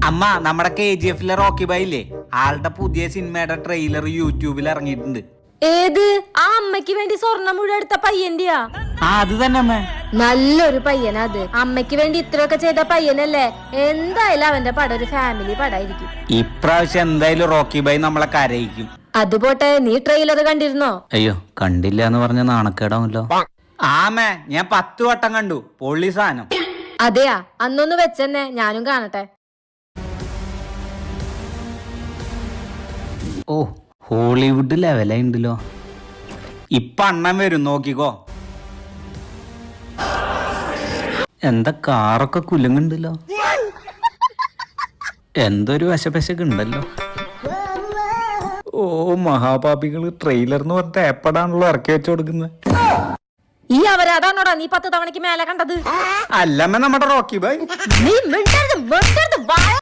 അമ്മ നമ്മുടെ KGF-ലെ Rocky by ഇല്ലേ, ആളുടെ പുതിയ സിനിമയുടെ ട്രെയിലർ യൂട്യൂബിൽ ഇറങ്ങിയിട്ടുണ്ട്. ഏത്? ആ അമ്മയ്ക്ക് വേണ്ടി സ്വർണ്ണം മുഴുവൻ എടുത്ത പയ്യന്റെയാ? അത് തന്നെ അമ്മ. നല്ലൊരു പയ്യനാ അത്. അമ്മയ്ക്ക് വേണ്ടി ഇത്രയൊക്കെ ചെയ്ത പയ്യനല്ലേ. എന്തായാലും അവന്റെ പടം ഒരു ഫാമിലി പടായിരിക്കും. ഇപ്രാവശ്യം എന്തായാലും റോക്കി ബൈ നമ്മളെ കരയിക്കും. അതുപോട്ടെ, നീ ട്രെയിലർ കണ്ടിരുന്നോ? അയ്യോ, കണ്ടില്ല എന്ന് പറഞ്ഞ നാണക്കേടാവല്ലോ. ആമേ, ഞാൻ 10 വട്ടം കണ്ടു. പൊള്ളി സാധനം. അതെയാ? അന്നൊന്ന് വെച്ചെന്നെ, ഞാനും കാണട്ടെ. ഓ, ഹോളിവുഡ് ലെവലുണ്ടല്ലോ. ഇപ്പൊ അണ്ണൻ വരും, നോക്കിക്കോ. എന്താ കാറൊക്കെ കുലുങ്ങുണ്ടല്ലോ. എന്തൊരു വശപശക്ക് ഉണ്ടല്ലോ. ഓ, മഹാപാപികള് ട്രെയിലർന്ന് പറഞ്ഞ എപ്പടാണല്ലോ ഇറക്കി വെച്ചു കൊടുക്കുന്നത്. ഈ അവരാതാണോടാ നീ 10 തവണക്ക് മേലെ കണ്ടത്? അല്ലമ്മ, നമ്മുടെ റോക്കി ബൈ. നീ മിണ്ടരുത്.